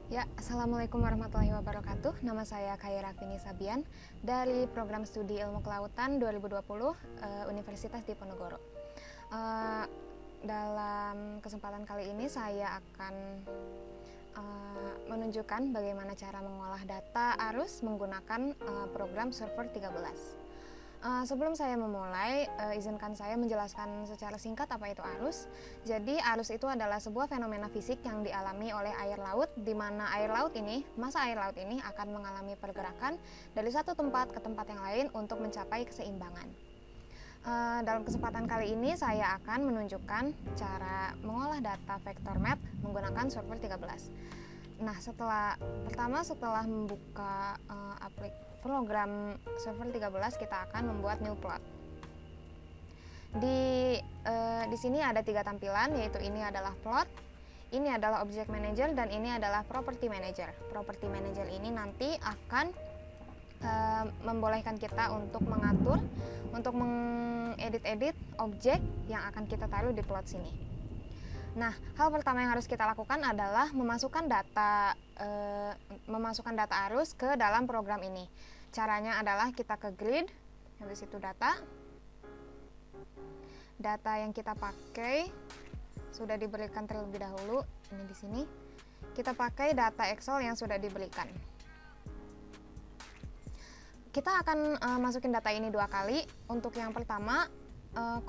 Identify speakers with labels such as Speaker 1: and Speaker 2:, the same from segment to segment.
Speaker 1: Ya, Assalamualaikum warahmatullahi wabarakatuh. Nama saya Khaira Fini Sabian dari Program Studi Ilmu Kelautan 2020 Universitas Diponegoro. Dalam kesempatan kali ini saya akan menunjukkan bagaimana cara mengolah data arus menggunakan program Server 13. Sebelum saya memulai, izinkan saya menjelaskan secara singkat apa itu arus. Jadi arus itu adalah sebuah fenomena fisik yang dialami oleh air laut, di mana massa air laut ini akan mengalami pergerakan dari satu tempat ke tempat yang lain untuk mencapai keseimbangan. Dalam kesempatan kali ini saya akan menunjukkan cara mengolah data vector map menggunakan Server 13. Nah, setelah membuka program Server 13, kita akan membuat new plot. Di sini ada 3 tampilan, yaitu ini adalah plot, ini adalah object manager, dan ini adalah property manager. Property manager ini nanti akan membolehkan kita untuk mengatur, untuk mengedit-edit objek yang akan kita taruh di plot sini. Nah, hal pertama yang harus kita lakukan adalah memasukkan data arus ke dalam program ini. Caranya adalah kita ke grid, habis itu data yang kita pakai sudah diberikan terlebih dahulu. Ini di sini kita pakai data Excel yang sudah diberikan. Kita akan masukin data ini 2 kali. Untuk yang pertama,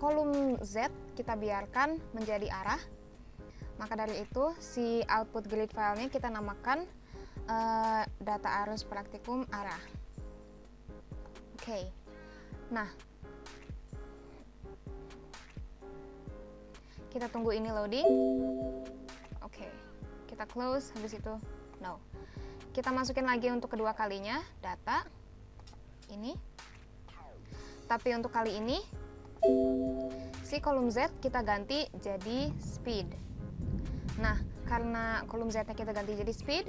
Speaker 1: kolom Z kita biarkan menjadi arah. Maka dari itu, si output grid filenya kita namakan data arus praktikum arah. Oke. Nah, kita tunggu ini loading. Oke. Kita close, habis itu no. Kita masukin lagi untuk kedua kalinya data ini. Tapi untuk kali ini si kolom Z kita ganti jadi speed. Nah, karena kolom Z-nya kita ganti jadi speed,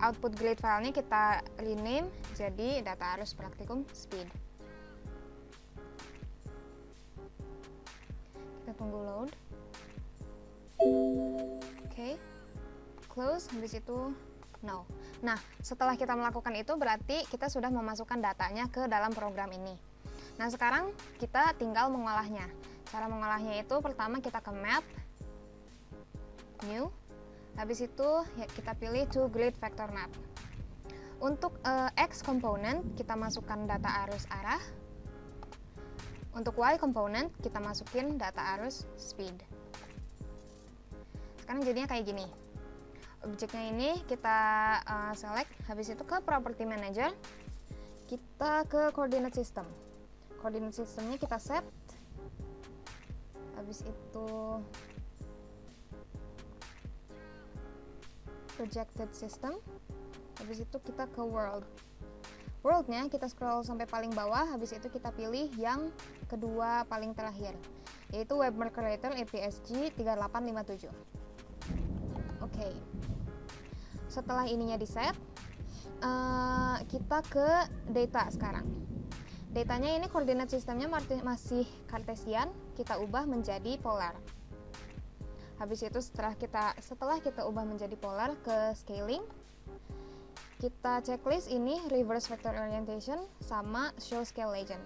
Speaker 1: output grid filenya kita rename jadi data arus praktikum speed. Kita tunggu load. Oke. Close, habis itu no. Nah, setelah kita melakukan itu berarti kita sudah memasukkan datanya ke dalam program ini. Nah, sekarang kita tinggal mengolahnya. Cara mengolahnya itu pertama kita ke map, new, habis itu ya, kita pilih to grid vector map. Untuk X component kita masukkan data arus arah. Untuk Y component kita masukin data arus speed. Sekarang jadinya kayak gini. Objeknya ini kita select, habis itu ke property manager, kita ke coordinate system. Coordinate systemnya kita set, habis itu projected system, habis itu kita ke worldnya kita scroll sampai paling bawah, habis itu kita pilih yang kedua paling terakhir, yaitu web creator APSG 3857. Oke. Setelah ininya di set, kita ke data sekarang. Datanya ini koordinat sistemnya masih kartesian, kita ubah menjadi polar. Habis itu setelah kita ubah menjadi polar, ke scaling, kita checklist ini reverse vector orientation sama show scale legend.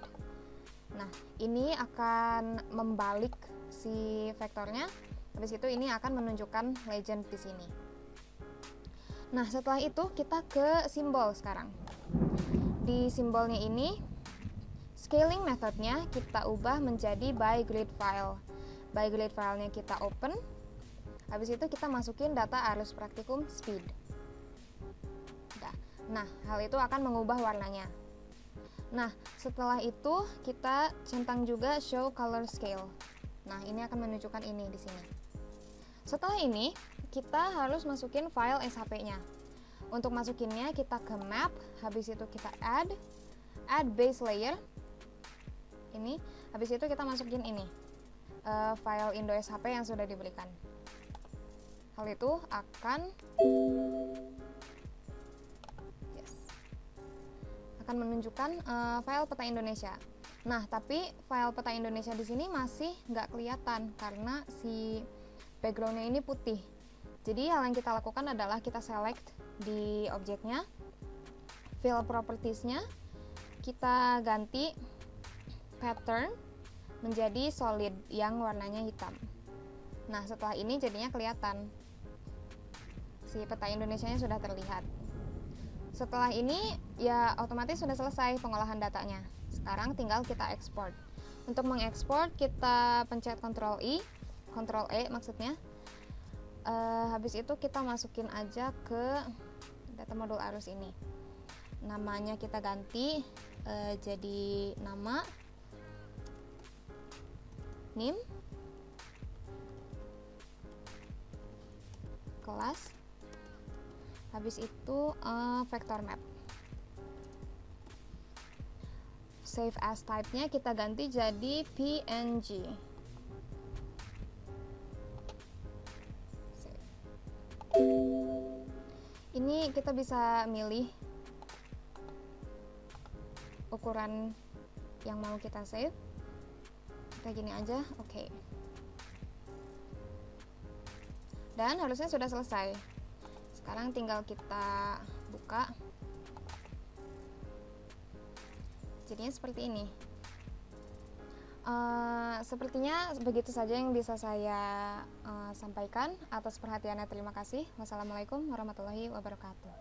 Speaker 1: Nah, ini akan membalik si vektornya. Habis itu ini akan menunjukkan legend di sini. Nah, setelah itu kita ke simbol sekarang. Di simbolnya ini, scaling methodnya kita ubah menjadi by grid file. By grid filenya kita open. Habis itu kita masukin data arus praktikum speed. Nah, hal itu akan mengubah warnanya. Nah, setelah itu kita centang juga show color scale. Nah, ini akan menunjukkan ini di sini. Setelah ini, kita harus masukin file SHP-nya. Untuk masukinnya kita ke map, habis itu kita add base layer. Ini, habis itu kita masukin ini, file Indo SHP yang sudah diberikan. Hal itu akan menunjukkan file peta Indonesia. Nah, tapi file peta Indonesia di sini masih nggak kelihatan karena si backgroundnya ini putih. Jadi hal yang kita lakukan adalah kita select di objeknya, fill propertiesnya, kita ganti pattern menjadi solid yang warnanya hitam. Nah, setelah ini jadinya kelihatan si peta Indonesianya sudah terlihat. Setelah ini ya otomatis sudah selesai pengolahan datanya. Sekarang tinggal kita ekspor. Untuk mengekspor kita pencet Ctrl E maksudnya. Habis itu kita masukin aja ke data modul arus ini. Namanya kita ganti jadi nama name, kelas, habis itu vector map. Save as type-nya kita ganti jadi PNG. Save. Ini kita bisa milih ukuran yang mau kita save. Kita gini aja, oke. Dan harusnya sudah selesai. Sekarang tinggal kita buka. Jadinya seperti ini. Sepertinya begitu saja yang bisa saya sampaikan. Atas perhatiannya terima kasih. Wassalamualaikum warahmatullahi wabarakatuh.